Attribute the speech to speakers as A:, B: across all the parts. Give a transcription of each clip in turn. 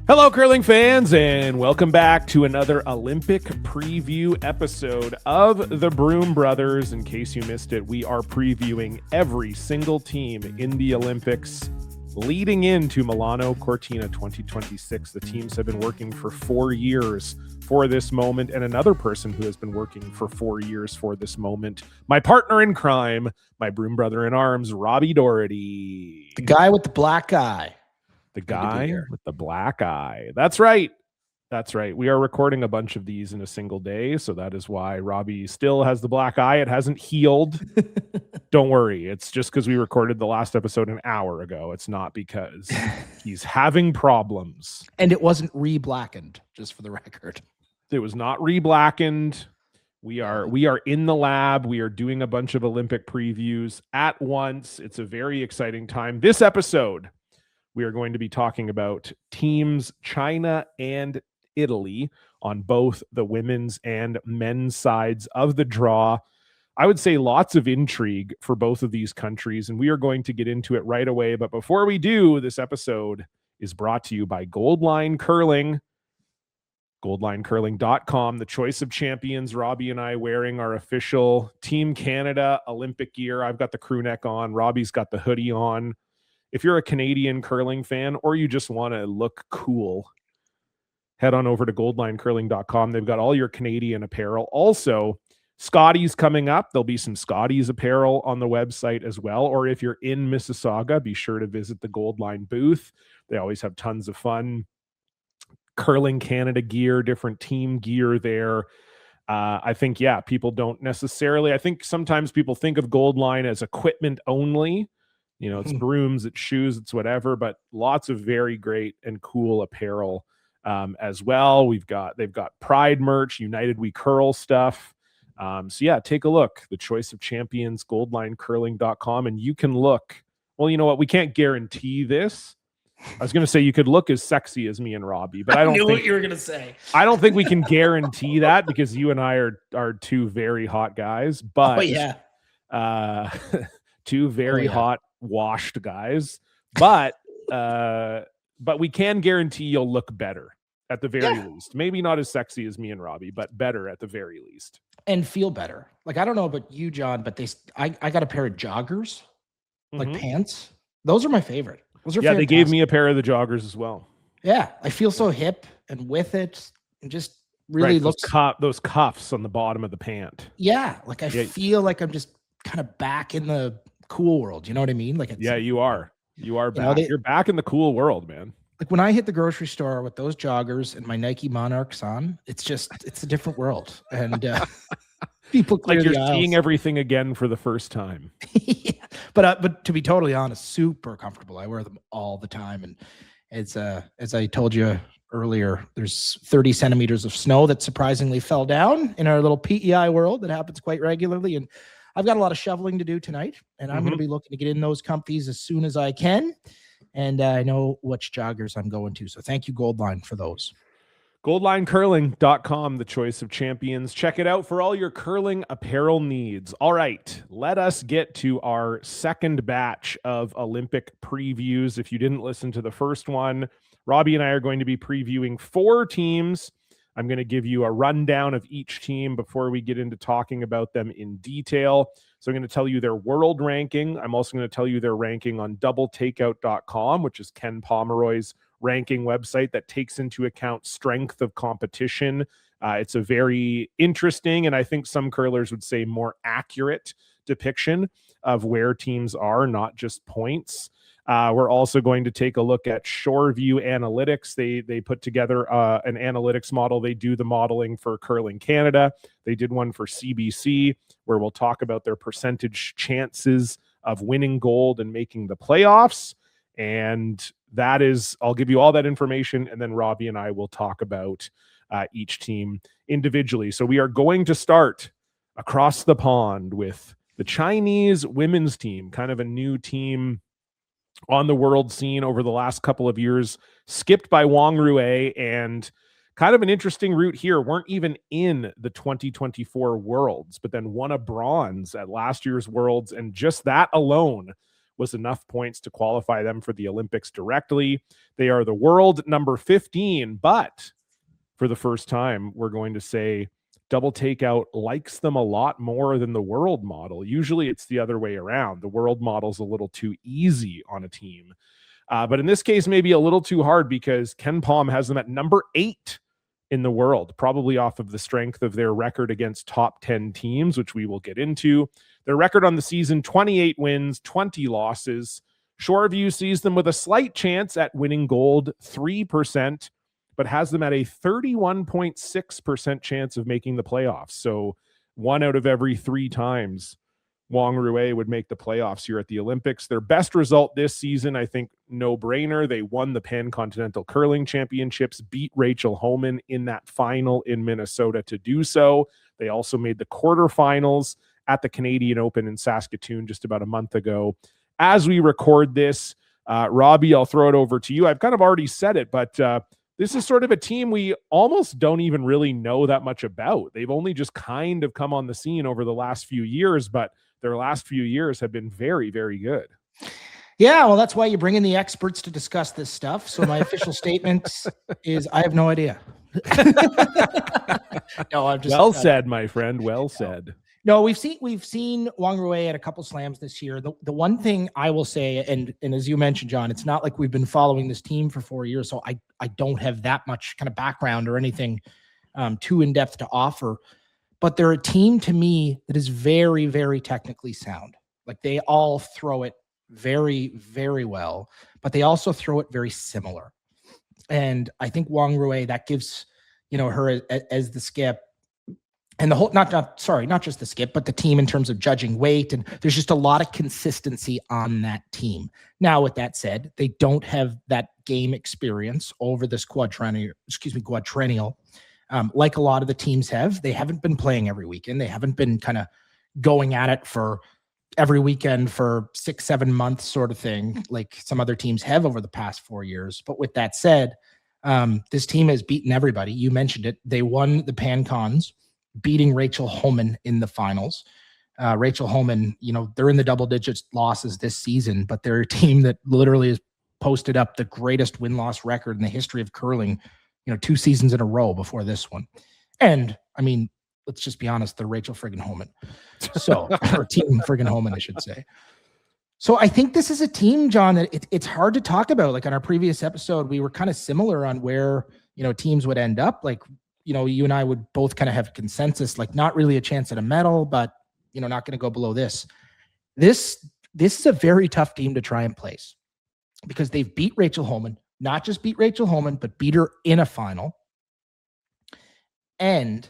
A: Hello, curling fans, and welcome back to another Olympic preview episode of the Broom Brothers. In case you missed it, we are previewing every single team in the Olympics leading into Milano Cortina 2026. The teams have been working for 4 years for this moment, and another person who has been working for 4 years for this moment, my partner in crime, my Broom brother in arms, Robbie Doherty.
B: The guy with the black eye.
A: The guy with the black eye. That's right. That's right. We are recording a bunch of these in a single day, so that is why Robbie still has the black eye. It hasn't healed. Don't worry. It's just because we recorded the last episode an hour ago. It's not because he's having problems.
B: And it wasn't re-blackened, just for the record.
A: It was not re-blackened. We are in the lab. We are doing a bunch of Olympic previews at once. It's a very exciting time. This episode, we are going to be talking about teams China and Italy on both the women's and men's sides of the draw. I would say lots of intrigue for both of these countries, and we are going to get into it right away. But before we do, this episode is brought to you by Goldline Curling. GoldlineCurling.com, the choice of champions. Robbie and I wearing our official Team Canada Olympic gear. I've got the crew neck on. Robbie's got the hoodie on. If you're a Canadian curling fan or you just want to look cool, head on over to goldlinecurling.com. They've got all your Canadian apparel. Also, Scotties coming up. There'll be some Scotties apparel on the website as well. Or if you're in Mississauga, be sure to visit the Goldline booth. They always have tons of fun Curling Canada gear, different team gear there. I think, people don't necessarily, I think sometimes people think of Goldline as equipment only. You know, it's brooms, it's shoes, it's whatever, but lots of very great and cool apparel as well. They've got Pride merch, United We Curl stuff. Take a look. The choice of champions, goldlinecurling.com, and you can look. Well, you know what? We can't guarantee this. I was going to say you could look as sexy as me and Robbie, but I
B: knew what you were going to say.
A: I don't think we can guarantee that because you and I are two very hot guys, but two very hot washed guys, but we can guarantee you'll look better at the very least. Maybe not as sexy as me and Robbie, but better at the very least.
B: And feel better. Like, I don't know about you, John, but I got a pair of joggers, like pants. Those are my favorite. Those are fantastic.
A: They gave me a pair of the joggers as well.
B: Yeah, I feel so hip and with it, and just really looks
A: those cuffs on the bottom of the pant.
B: Yeah, like I feel like I'm just kind of back in the cool world. You know what I mean? Like,
A: you are back. You're back in the cool world, man.
B: Like when I hit the grocery store with those joggers and my Nike Monarchs on, it's a different world. And people clear
A: like you're
B: the aisles.
A: Seeing everything again for the first time.
B: Yeah. But to be totally honest, super comfortable. I wear them all the time. And it's as I told you earlier, there's 30 centimeters of snow that surprisingly fell down in our little PEI world. That happens quite regularly. And I've got a lot of shoveling to do tonight, and I'm going to be looking to get in those comfies as soon as I can. And I know which joggers I'm going to. So thank you, Goldline, for those.
A: GoldlineCurling.com, the choice of champions. Check it out for all your curling apparel needs. All right, let us get to our second batch of Olympic previews. If you didn't listen to the first one, Robbie and I are going to be previewing 4 teams. I'm going to give you a rundown of each team before we get into talking about them in detail. So I'm going to tell you their world ranking. I'm also going to tell you their ranking on doubletakeout.com, which is Ken Pomeroy's ranking website that takes into account strength of competition. It's a very interesting, and I think some curlers would say more accurate depiction of where teams are, not just points. We're also going to take a look at ShoreView Analytics. They put together an analytics model. They do the modeling for Curling Canada. They did one for CBC, where we'll talk about their percentage chances of winning gold and making the playoffs. And that is, I'll give you all that information, and then Robbie and I will talk about each team individually. So we are going to start across the pond with the Chinese women's team, kind of a new team on the world scene over the last couple of years, skipped by Wang Rui, and kind of an interesting route here. Weren't even in the 2024 Worlds, but then won a bronze at last year's Worlds. And just that alone was enough points to qualify them for the Olympics directly. They are the world number 15, but for the first time, we're going to say Double Takeout likes them a lot more than the world model. Usually it's the other way around. The world model's a little too easy on a team. But in this case, maybe a little too hard because Ken Palm has them at number 8 in the world, probably off of the strength of their record against top 10 teams, which we will get into. Their record on the season, 28 wins, 20 losses. Shoreview sees them with a slight chance at winning gold, 3%, but has them at a 31.6% chance of making the playoffs. So 1 out of every 3 times Wang Rui would make the playoffs here at the Olympics. Their best result this season, I think, no brainer. They won the Pan-Continental Curling Championships, beat Rachel Homan in that final in Minnesota to do so. They also made the quarterfinals at the Canadian Open in Saskatoon just about a month ago. As we record this, Robbie, I'll throw it over to you. I've kind of already said it, but this is sort of a team we almost don't even really know that much about. They've only just kind of come on the scene over the last few years, but their last few years have been very, very good.
B: Yeah, well, that's why you bring in the experts to discuss this stuff. So my official statement is I have no idea. No, I'm just
A: well said, my friend. Well said.
B: No, we've seen Wang Rui at a couple slams this year. The one thing I will say, and as you mentioned, John, it's not like we've been following this team for 4 years, so I don't have that much kind of background or anything too in depth to offer. But they're a team to me that is very, very technically sound. Like they all throw it very, very well, but they also throw it very similar. And I think Wang Rui, that gives, her as the skip and the whole, not just the skip, but the team in terms of judging weight. And there's just a lot of consistency on that team. Now, with that said, they don't have that game experience over this quadrennial. Like a lot of the teams have. They haven't been playing every weekend. They haven't been kind of going at it for every weekend for 6-7 months sort of thing, like some other teams have over the past 4 years. But with that said, this team has beaten everybody. You mentioned it. They won the Pan-Cons, beating Rachel Homan in the finals. Rachel Homan, they're in the double digits losses this season, but they're a team that literally has posted up the greatest win-loss record in the history of curling, 2 seasons in a row before this one. And I mean, let's just be honest, they're Rachel friggin' Homan. So, or Team friggin' Homan, I should say. So I think this is a team, John, that it's hard to talk about. Like on our previous episode, we were kind of similar on where, teams would end up. Like, you and I would both kind of have consensus, like not really a chance at a medal, but, not going to go below this. This is a very tough team to try and place because they've beat Rachel Homan, not just beat Rachel Homan, but beat her in a final. And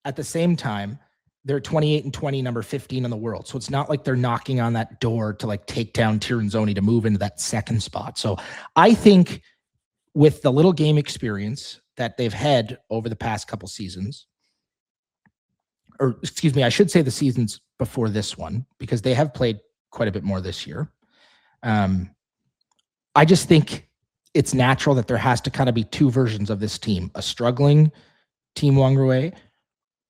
B: at the same time, they're 28-20, number 15 in the world. So it's not like they're knocking on that door to like take down Tirinzoni to move into that second spot. So I think with the little game experience that they've had over the past couple seasons, or excuse me, I should say the seasons before this one, because they have played quite a bit more this year. I just think it's natural that there has to kind of be 2 versions of this team, a struggling Team Wang Rui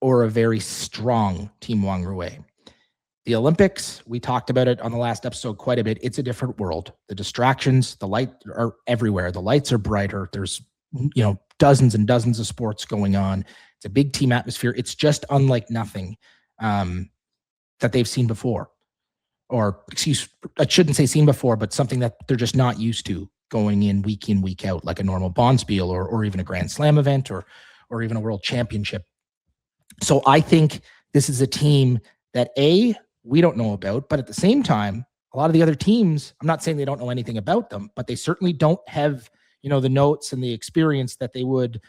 B: or a very strong Team Wang Rui. The Olympics, we talked about it on the last episode quite a bit. It's a different world. The distractions, the light are everywhere. The lights are brighter. There's, dozens and dozens of sports going on. It's a big team atmosphere. It's just unlike nothing that they've seen before. Or, I shouldn't say seen before, but something that they're just not used to going in, week out, like a normal Bonspiel or even a Grand Slam event or even a World Championship. So I think this is a team that, we don't know about, but at the same time, a lot of the other teams, I'm not saying they don't know anything about them, but they certainly don't have, the notes and the experience that they would,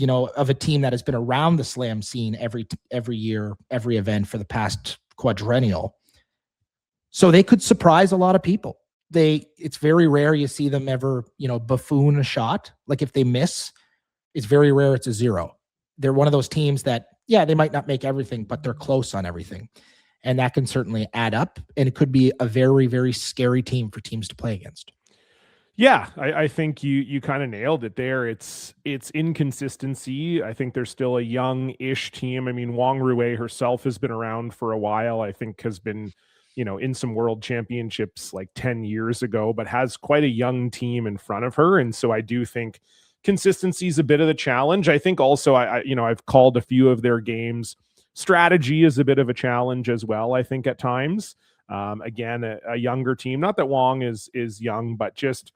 B: of a team that has been around the slam scene every year, every event for the past quadrennial. So they could surprise a lot of people. It's very rare you see them ever, buffoon a shot. Like if they miss, it's very rare it's a 0. They're one of those teams that, they might not make everything, but they're close on everything. And that can certainly add up. And it could be a very, very scary team for teams to play against.
A: Yeah, I think you kind of nailed it there. It's inconsistency. I think they're still a young-ish team. I mean, Wang Rui herself has been around for a while. I think has been in some world championships like 10 years ago, but has quite a young team in front of her. And so I do think consistency is a bit of the challenge. I think also I've called a few of their games. Strategy is a bit of a challenge as well, I think, at times. Again, a younger team. Not that Wong is young, but just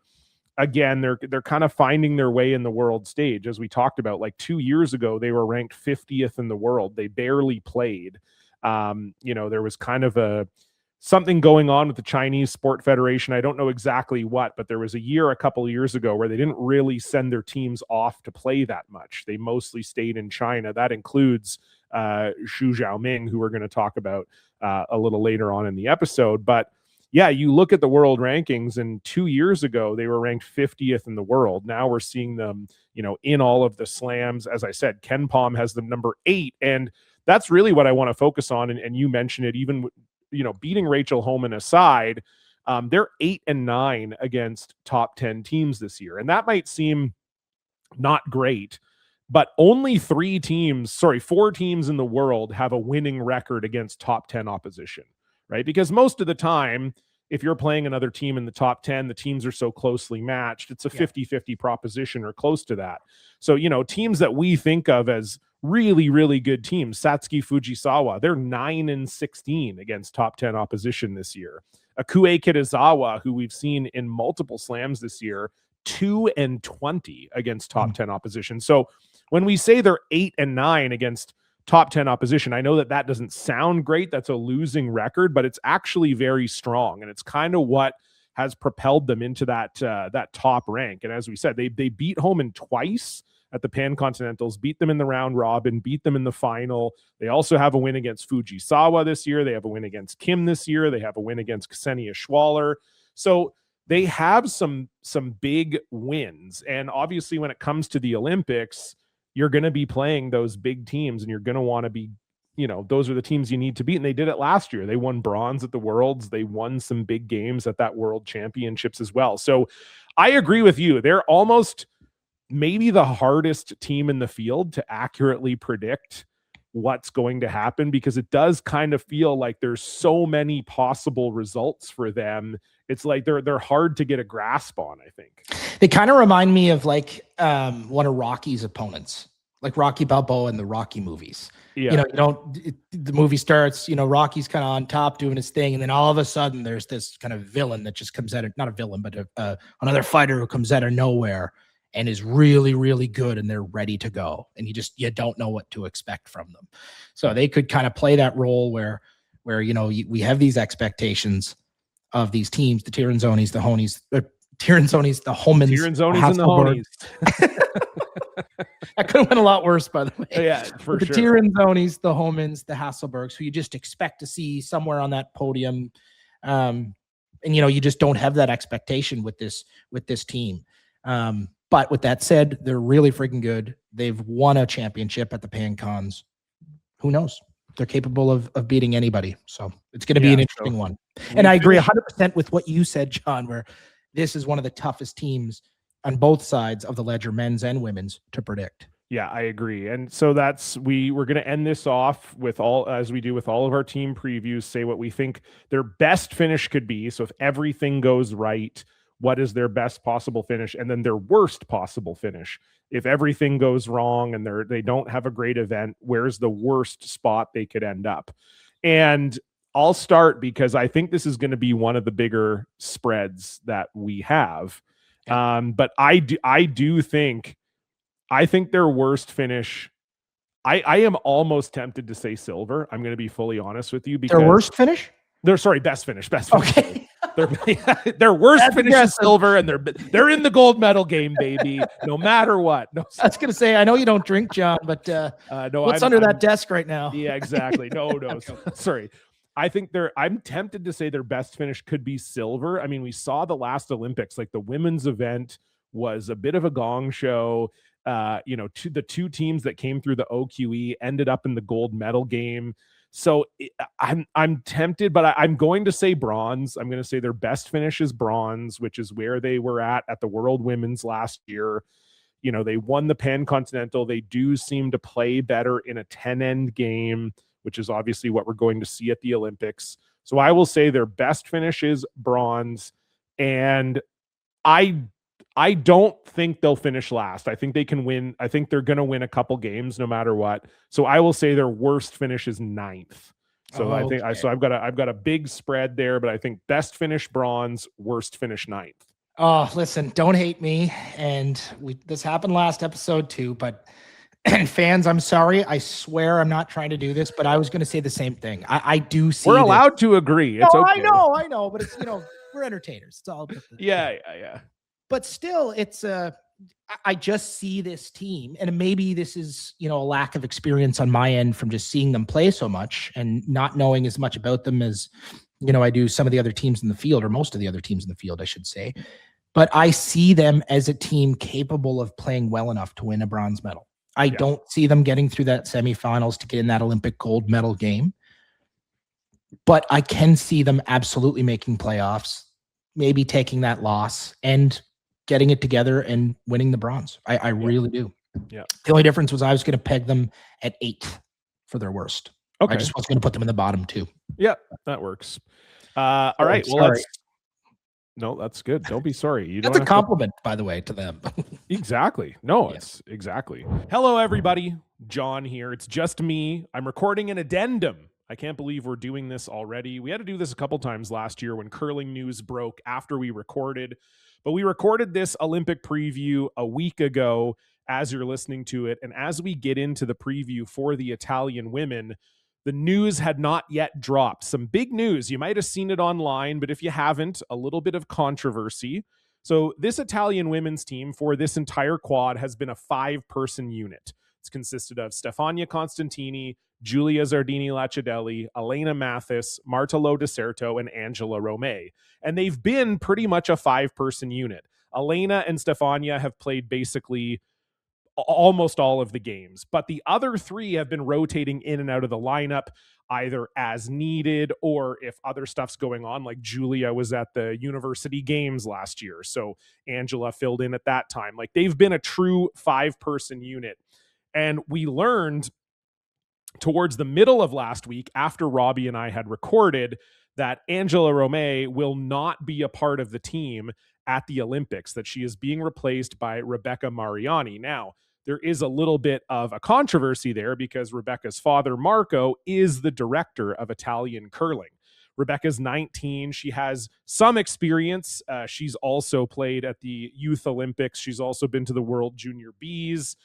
A: again, they're kind of finding their way in the world stage. As we talked about, like 2 years ago, they were ranked 50th in the world. They barely played. There was kind of something going on with the Chinese Sport Federation. I don't know exactly what, but there was a couple of years ago, where they didn't really send their teams off to play that much. They mostly stayed in China. That includes Xu Xiaoming, who we're going to talk about a little later on in the episode. But yeah, you look at the world rankings, and 2 years ago, they were ranked 50th in the world. Now we're seeing them, in all of the slams. As I said, Ken Pom has them number 8. And that's really what I want to focus on. And you mentioned it, even, beating Rachel Homan aside, they're 8-9 against top 10 teams this year. And that might seem not great, but only 4 teams in the world have a winning record against top 10 opposition, right? Because most of the time, if you're playing another team in the top 10, the teams are so closely matched. It's a 50-50 proposition or close to that. So, teams that we think of as really, really good teams, Satsuki Fujisawa, they're 9-16 against top 10 opposition this year. Akue Kitazawa, who we've seen in multiple slams this year, 2-20 against top 10 opposition. So when we say they're 8-9 against top 10 opposition, I know that doesn't sound great. That's a losing record, but it's actually very strong. And it's kind of what has propelled them into that top rank. And as we said, they beat Homan twice at the Pan Continentals, beat them in the round robin, beat them in the final. They also have a win against Fujisawa this year. They have a win against Kim this year. They have a win against Ksenia Schwaller. So they have some big wins. And obviously when it comes to the Olympics, you're going to be playing those big teams, and you're going to want to be, those are the teams you need to beat. And they did it last year. They won bronze at the Worlds. They won some big games at that World Championships as well. So I agree with you. They're almost maybe the hardest team in the field to accurately predict what's going to happen, because it does kind of feel like there's so many possible results for them. It's like they're hard to get a grasp on, I think.
B: They kind of remind me of like one of Rocky's opponents, like Rocky Balboa in the Rocky movies.
A: Yeah.
B: The movie starts, Rocky's kind of on top doing his thing, and then all of a sudden there's this kind of villain that just comes out of, not a villain, but another fighter who comes out of nowhere and is really, really good, and they're ready to go. And you don't know what to expect from them. So they could kind of play that role where we have these expectations of these teams, the Tiranzonis, the Homies, the Tiranzonis, the Homans,
A: Tiranzonis and the Honies.
B: That could have been a lot worse, by the way.
A: Yeah, for
B: the
A: sure.
B: Tiranzonis, the Homans, the Hasselbergs, who you just expect to see somewhere on that podium. And you just don't have that expectation with this team. But with that said, they're really freaking good. They've won a championship at the Pan Cons. Who knows? They're capable of beating anybody. So it's going to be an interesting one. And I agree 100% with what you said, John, where this is one of the toughest teams on both sides of the ledger, men's and women's, to predict.
A: Yeah, I agree. And so we're going to end this off with as we do with all of our team previews, say what we think their best finish could be. So if everything goes right, what is their best possible finish? And then their worst possible finish. If everything goes wrong and they don't have a great event, where's the worst spot they could end up? And I'll start because I think this is going to be one of the bigger spreads that we have. But I think their worst finish, I am almost tempted to say silver. I'm going to be fully honest with you. Because
B: their worst finish?
A: Best finish.
B: Okay.
A: Their worst finish is silver, and they're in the gold medal game, baby, no matter what. No,
B: I was going to say, I know you don't drink, John, but
A: no,
B: what's under that desk right now?
A: Yeah, exactly. No, sorry. I think I'm tempted to say their best finish could be silver. I mean, we saw the last Olympics, like the women's event was a bit of a gong show. The two teams that came through the OQE ended up in the gold medal game. So I'm tempted, but I'm going to say bronze. I'm going to say their best finish is bronze, which is where they were at the World Women's last year. They won the Pan Continental. They do seem to play better in a 10-end game, which is obviously what we're going to see at the Olympics. So I will say their best finish is bronze, and I don't think they'll finish last. I think they can win. I think they're going to win a couple games no matter what. So I will say their worst finish is 9th. So I think I've got a big spread there, but I think best finish bronze, worst finish 9th.
B: Oh, listen, don't hate me. And this happened last episode too, but and fans, I'm sorry. I swear I'm not trying to do this, but I was going to say the same thing. I do see.
A: We're allowed to agree. It's okay.
B: I know, but it's, we're entertainers. It's all
A: yeah.
B: But still, it's I just see this team, and maybe this is, a lack of experience on my end from just seeing them play so much and not knowing as much about them as, I do some of the other teams in the field, or most of the other teams in the field, I should say. But I see them as a team capable of playing well enough to win a bronze medal. I don't see them getting through that semifinals to get in that Olympic gold medal game. But I can see them absolutely making playoffs, maybe taking that loss and getting it together and winning the bronze. I really do.
A: Yeah.
B: The only difference was I was going to peg them at 8th for their worst.
A: Okay.
B: I just was going to put them in the bottom 2.
A: Yeah, that works. All right. Well, no, that's good. Don't be sorry.
B: That's a compliment, by the way, to them.
A: Exactly. No, it's exactly. Hello, everybody. John here. It's just me. I'm recording an addendum. I can't believe we're doing this already. We had to do this a couple times last year when curling news broke after we recorded, but we recorded this Olympic preview a week ago as you're listening to it. And as we get into the preview for the Italian women, the news had not yet dropped. Some big news. You might have seen it online, but if you haven't, a little bit of controversy. So this Italian women's team for this entire quad has been a 5-person unit. It's consisted of Stefania Constantini, Giulia Zardini-Lacidelli, Elena Mathis, Marta Lodeserto, and Angela Romay. And they've been pretty much a 5-person unit. Elena and Stefania have played basically almost all of the games, but the other 3 have been rotating in and out of the lineup either as needed or if other stuff's going on, like Giulia was at the university games last year, so Angela filled in at that time. Like, they've been a true 5-person unit. And we learned towards the middle of last week, after Robbie and I had recorded, that Angela Romay will not be a part of the team at the Olympics, that she is being replaced by Rebecca Mariani. Now, there is a little bit of a controversy there because Rebecca's father, Marco, is the director of Italian curling. Rebecca's 19. She has some experience. She's also played at the Youth Olympics. She's also been to the World Junior Bs,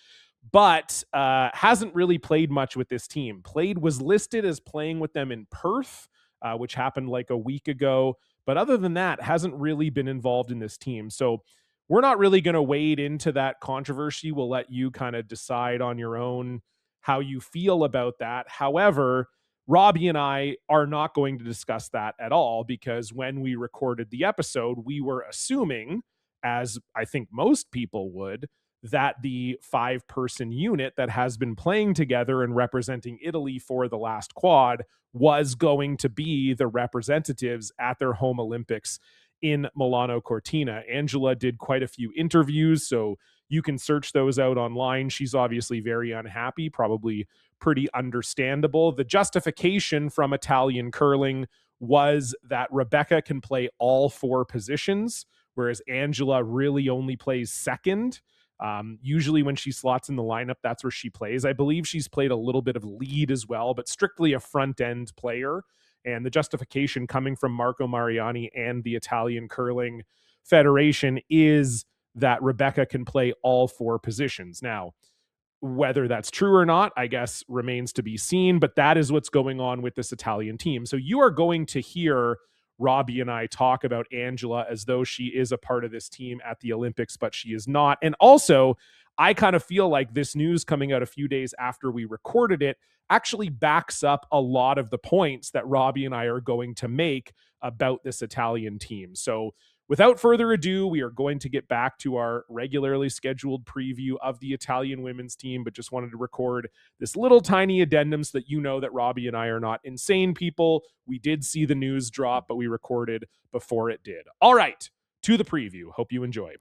A: but hasn't really played much with this team. Was listed as playing with them in Perth, which happened like a week ago. But other than that, hasn't really been involved in this team. So we're not really going to wade into that controversy. We'll let you kind of decide on your own how you feel about that. However, Robbie and I are not going to discuss that at all because when we recorded the episode, we were assuming, as I think most people would, that the 5-person unit that has been playing together and representing Italy for the last quad was going to be the representatives at their home Olympics in Milano Cortina. Angela did quite a few interviews, so you can search those out online. She's obviously very unhappy, probably pretty understandable. The justification from Italian curling was that Rebecca can play all 4 positions, whereas Angela really only plays second. Usually when she slots in the lineup, that's where she plays. I believe she's played a little bit of lead as well, but strictly a front end player. And the justification coming from Marco Mariani and the Italian Curling Federation is that Rebecca can play all 4 positions. Now, whether that's true or not, I guess remains to be seen, but that is what's going on with this Italian team. So you are going to hear Robbie and I talk about Angela as though she is a part of this team at the Olympics, but she is not. And also, I kind of feel like this news coming out a few days after we recorded it actually backs up a lot of the points that Robbie and I are going to make about this Italian team. So without further ado, we are going to get back to our regularly scheduled preview of the Italian women's team, but just wanted to record this little tiny addendum so that you know that Robbie and I are not insane people. We did see the news drop, but we recorded before it did. All right, to the preview. Hope you enjoy.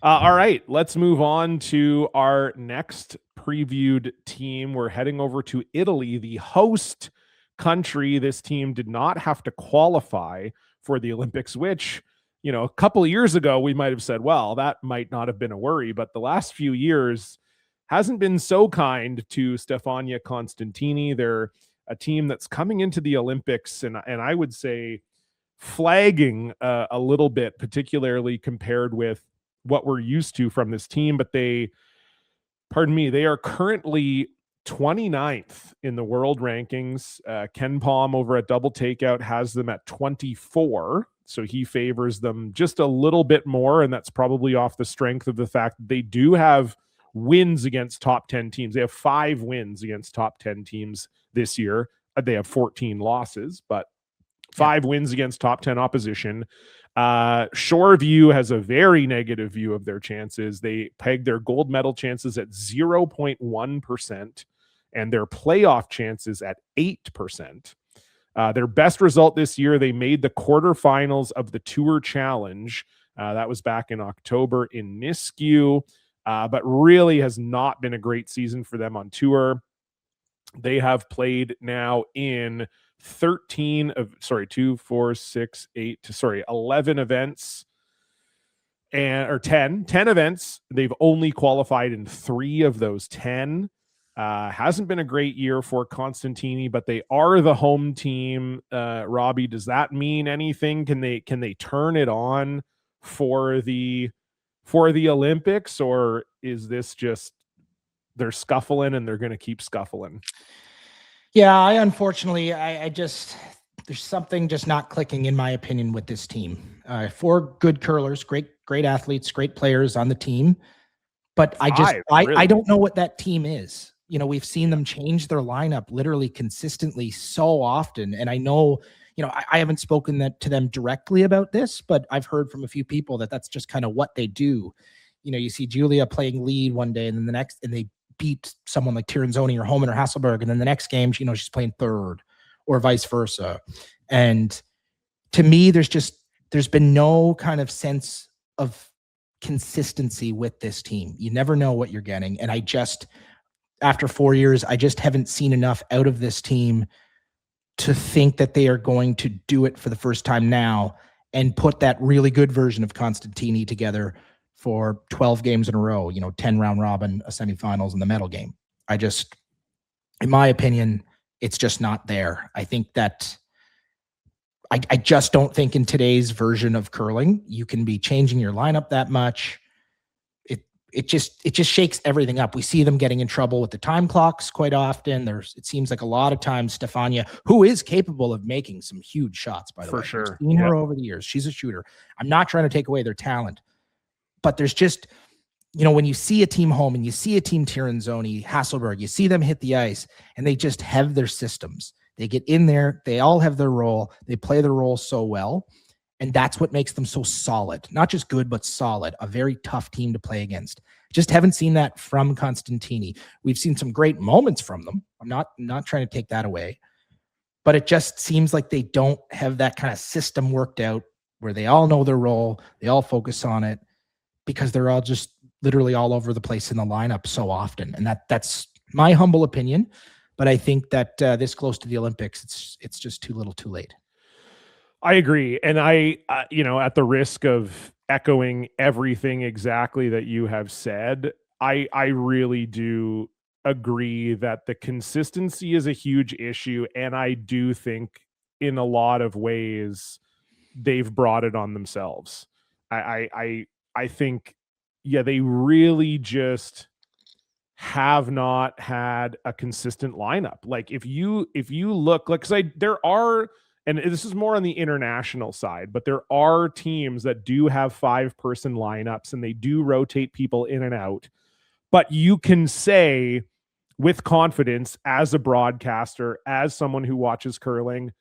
A: All right, let's move on to our next previewed team. We're heading over to Italy, the host country, this team did not have to qualify for the Olympics, which, a couple of years ago, we might have said, well, that might not have been a worry. But the last few years hasn't been so kind to Stefania Constantini. They're a team that's coming into the Olympics, and I would say flagging a little bit, particularly compared with what we're used to from this team. But they are currently 29th in the world rankings. Ken Palm over at Double Takeout has them at 24. So he favors them just a little bit more. And that's probably off the strength of the fact that they do have wins against top 10 teams. They have 5 wins against top 10 teams this year. They have 14 losses, but 5 wins against top 10 opposition. Shoreview has a very negative view of their chances. They peg their gold medal chances at 0.1% and their playoff chances at 8%. Their best result this year, they made the quarterfinals of the Tour Challenge. That was back in October in Nisku, but really has not been a great season for them on tour. They have played now in 11 events or 10 events. They've only qualified in 3 of those 10. Hasn't been a great year for Constantini, but they are the home team. Robbie, does that mean anything? Can they turn it on for the Olympics, or is this just they're scuffling and they're going to keep scuffling?
B: Yeah, unfortunately, I just, there's something just not clicking in my opinion with this team. 4 good curlers, great athletes, great players on the team, but I don't know what that team is. We've seen them change their lineup literally consistently so often, and I know, I haven't spoken to them directly about this, but I've heard from a few people that that's just kind of what they do. You see Julia playing lead one day, and then the next, and they beat someone like Tirinzoni or Homan or Hasselberg, and then the next game, she's playing third, or vice versa. And to me, there's been no kind of sense of consistency with this team. You never know what you're getting. And after 4 years, I just haven't seen enough out of this team to think that they are going to do it for the first time now and put that really good version of Constantini together for 12 games in a row, 10 round robin, a semifinals, and the medal game. In my opinion, it's just not there. I think that I just don't think in today's version of curling, you can be changing your lineup that much. It just shakes everything up. We see them getting in trouble with the time clocks quite often. It seems like a lot of times Stefania, who is capable of making some huge shots, by the way.
A: For sure.
B: I've seen her over the years. She's a shooter. I'm not trying to take away their talent. But there's just, when you see a team home and you see a team Tirinzoni, Hasselberg, you see them hit the ice and they just have their systems. They get in there. They all have their role. They play their role so well. And that's what makes them so solid. Not just good, but solid. A very tough team to play against. Just haven't seen that from Constantini. We've seen some great moments from them. I'm not trying to take that away. But it just seems like they don't have that kind of system worked out where they all know their role. They all focus on it, because they're all just literally all over the place in the lineup so often. And that's my humble opinion. But I think that this close to the Olympics, it's just too little too late.
A: I agree. And I at the risk of echoing everything exactly that you have said, I really do agree that the consistency is a huge issue. And I do think in a lot of ways, they've brought it on themselves. I think, they really just have not had a consistent lineup. Like if you look, like, there are, and this is more on the international side, but there are teams that do have 5-person lineups and they do rotate people in and out. But you can say with confidence as a broadcaster, as someone who watches curling,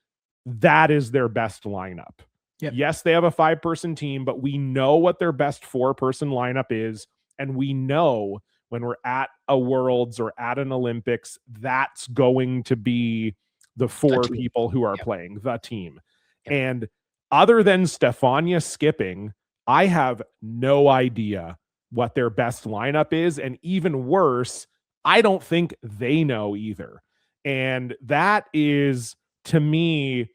A: that is their best lineup. Yep. Yes, they have a 5-person team, but we know what their best 4-person lineup is. And we know when we're at a Worlds or at an Olympics, that's going to be the 4 people who are playing the team. Yep. And other than Stefania skipping, I have no idea what their best lineup is. And even worse, I don't think they know either. And that is to me,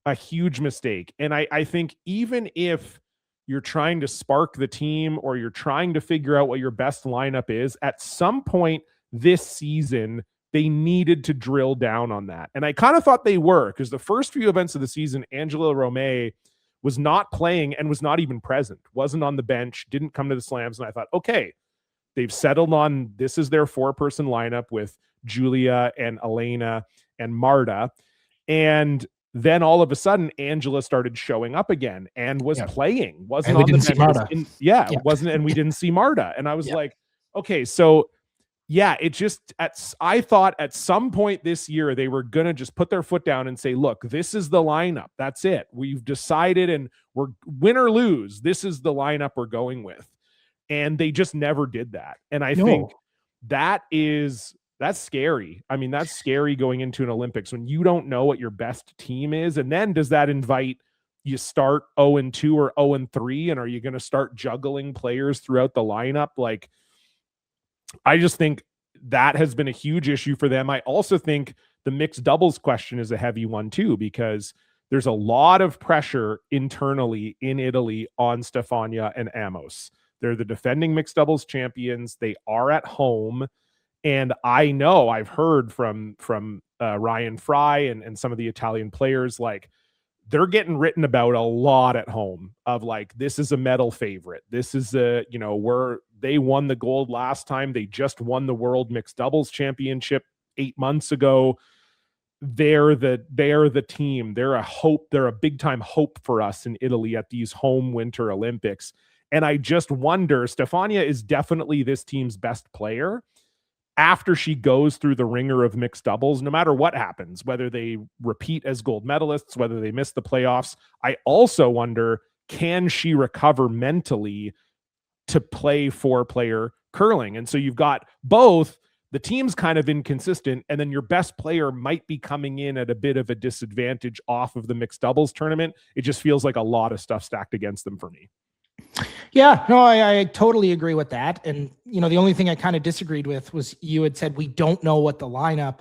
A: a huge mistake. And I think even if you're trying to spark the team or you're trying to figure out what your best lineup is, at some point this season, they needed to drill down on that. And I kind of thought they were, because the first few events of the season, Angela Romay was not playing and was not even present, wasn't on the bench, didn't come to the slams. And I thought, okay, they've settled on this is their 4-person lineup with Julia and Elena and Marta. And then all of a sudden, Angela started showing up again and was playing, wasn't on the bench. Wasn't, and we didn't see Marta. And I was like, okay, so yeah, it just, I thought at some point this year, they were going to just put their foot down and say, look, this is the lineup. That's it. We've decided, and we're win or lose. This is the lineup we're going with. And they just never did that. And I think that's scary. I mean, that's scary going into an Olympics when you don't know what your best team is. And then does that invite you start 0-2 or 0-3? And are you going to start juggling players throughout the lineup? Like, I just think that has been a huge issue for them. I also think the mixed doubles question is a heavy one too, because there's a lot of pressure internally in Italy on Stefania and Amos. They're the defending mixed doubles champions. They are at home. And I know I've heard from Ryan Fry and some of the Italian players, like, they're getting written about a lot at home of like, this is a medal favorite. This is they won the gold last time. They just won the world mixed doubles championship 8 months ago. They're the team. They're a hope. They're a big time hope for us in Italy at these home Winter Olympics. And I just wonder, Stefania is definitely this team's best player. After she goes through the ringer of mixed doubles, no matter what happens, whether they repeat as gold medalists, whether they miss the playoffs, I also wonder, can she recover mentally to play 4-player curling? And so you've got both, the team's kind of inconsistent, and then your best player might be coming in at a bit of a disadvantage off of the mixed doubles tournament. It just feels like a lot of stuff stacked against them for me.
B: Yeah, no, I totally agree with that. And, the only thing I kind of disagreed with was you had said, we don't know what the lineup,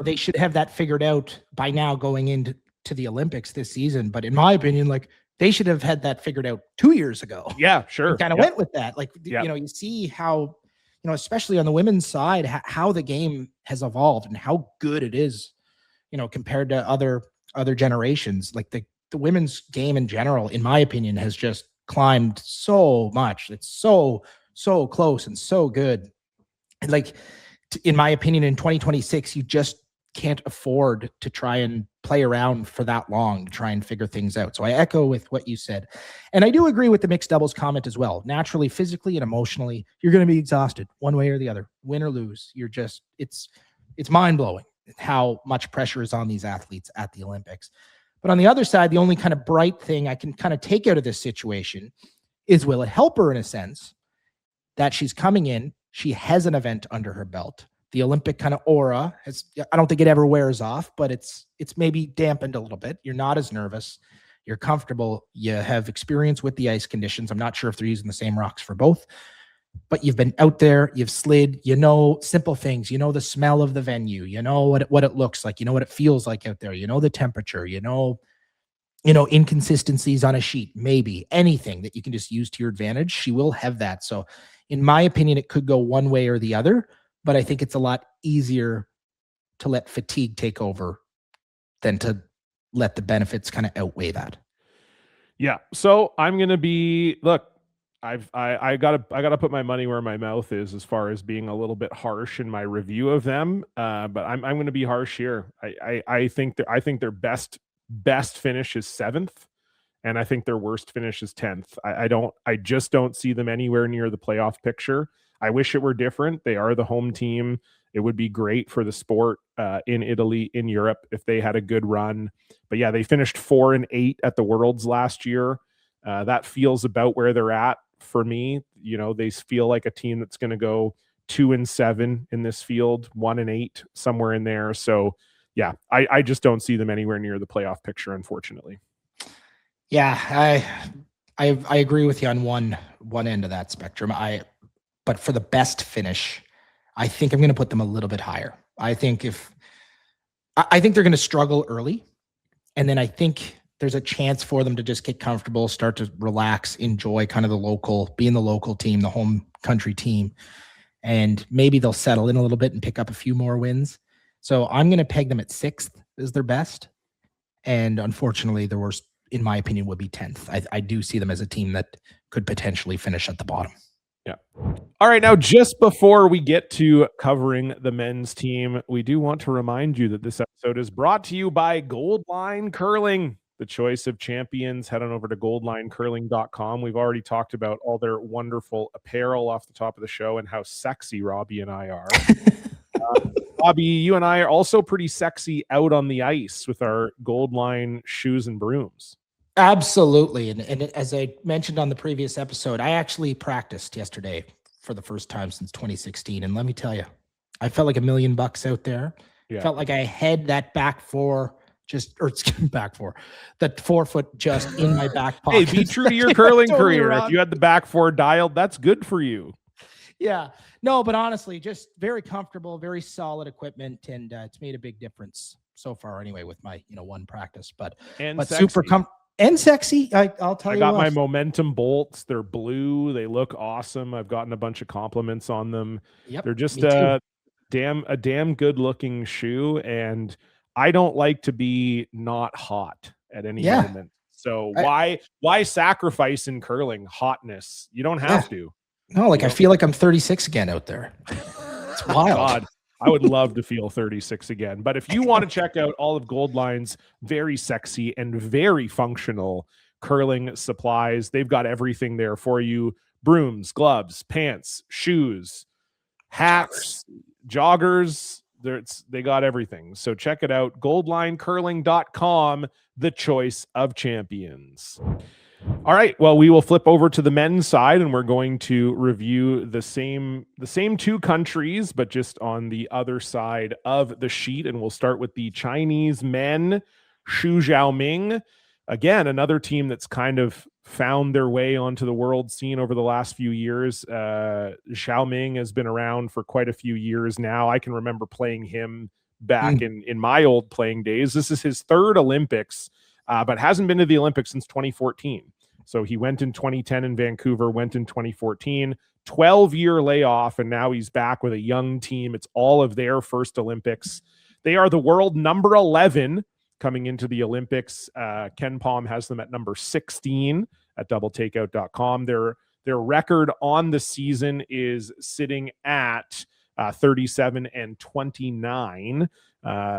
B: they should have that figured out by now going into the Olympics this season. But in my opinion, like, they should have had that figured out 2 years ago.
A: Yeah, sure.
B: Kind of went with that. Like, you see how, especially on the women's side, how the game has evolved and how good it is, compared to other generations. Like the women's game in general, in my opinion, has just climbed so much. It's so close and so good. And like, in my opinion, in 2026, you just can't afford to try and play around for that long to try and figure things out. So I echo with what you said. And I do agree with the mixed doubles comment as well. Naturally, physically and emotionally, you're going to be exhausted one way or the other, win or lose. You're just, it's mind blowing how much pressure is on these athletes at the Olympics. But on the other side, the only kind of bright thing I can kind of take out of this situation is, will it help her in a sense that she's coming in, she has an event under her belt. The Olympic kind of aura has, I don't think it ever wears off, but it's maybe dampened a little bit. You're not as nervous. You're comfortable. You have experience with the ice conditions. I'm not sure if they're using the same rocks for both, but you've been out there, you've slid, simple things, the smell of the venue, what it looks like, what it feels like out there, the temperature, inconsistencies on a sheet, maybe anything that you can just use to your advantage. She will have that. So in my opinion, it could go one way or the other, but I think it's a lot easier to let fatigue take over than to let the benefits kind of outweigh that.
A: Yeah. So I'm going to be, look, I gotta put my money where my mouth is as far as being a little bit harsh in my review of them. But I'm going to be harsh here. I think their best finish is 7th, and I think their worst finish is 10th. I just don't see them anywhere near the playoff picture. I wish it were different. They are the home team. It would be great for the sport in Italy, in Europe, if they had a good run. But yeah, they finished 4-8 at the Worlds last year. That feels about where they're at for me. They feel like a team that's going to go 2-7 in this field, 1-8, somewhere in there. So yeah, I just don't see them anywhere near the playoff picture, unfortunately.
B: Yeah, I agree with you on one end of that spectrum. But for the best finish, I think I'm going to put them a little bit higher. I think if I think they're going to struggle early. And then I think there's a chance for them to just get comfortable, start to relax, enjoy kind of being the local team, the home country team. And maybe they'll settle in a little bit and pick up a few more wins. So I'm going to peg them at 6th as their best. And unfortunately, the worst, in my opinion, would be 10th. I do see them as a team that could potentially finish at the bottom.
A: Yeah. All right. Now, just before we get to covering the men's team, we do want to remind you that this episode is brought to you by Goldline Curling, the choice of champions. Head on over to goldlinecurling.com. We've already talked about all their wonderful apparel off the top of the show and how sexy Robbie and I are. Robbie, you and I are also pretty sexy out on the ice with our Goldline shoes and brooms.
B: Absolutely. And as I mentioned on the previous episode, I actually practiced yesterday for the first time since 2016. And let me tell you, I felt like $1 million out there. Yeah. Felt like I had that that 4 foot just in my back pocket.
A: Hey, be true to your curling totally career. Wrong. If you had the back 4 dialed, that's good for you.
B: Yeah. No, but honestly, just very comfortable, very solid equipment. And it's made a big difference so far anyway with my, one practice, but super and sexy. I'll tell you.
A: I got my Momentum bolts. They're blue. They look awesome. I've gotten a bunch of compliments on them. Yep, they're just a damn good looking shoe. And I don't like to be not hot at any moment. So why sacrifice in curling hotness? You don't have to.
B: No, I feel like I'm 36 again out there. It's wild.
A: God. I would love to feel 36 again. But if you want to check out all of Goldline's very sexy and very functional curling supplies, they've got everything there for you. Brooms, gloves, pants, shoes, hats, joggers. They got everything. So check it out. Goldlinecurling.com, the choice of champions. All right. Well, we will flip over to the men's side, and we're going to review the same 2 countries, but just on the other side of the sheet. And we'll start with the Chinese men, Xu Xiaoming. Again, another team that's kind of found their way onto the world scene over the last few years. Xiaoming has been around for quite a few years now. I can remember playing him back in my old playing days. This is his 3rd Olympics. But hasn't been to the Olympics since 2014. So he went in 2010 in Vancouver, went in 2014, 12-year layoff, and now he's back with a young team. It's all of their first Olympics. They are the world number 11 coming into the Olympics. Ken Palm has them at number 16 at doubletakeout.com. Their record on the season is sitting at 37-29.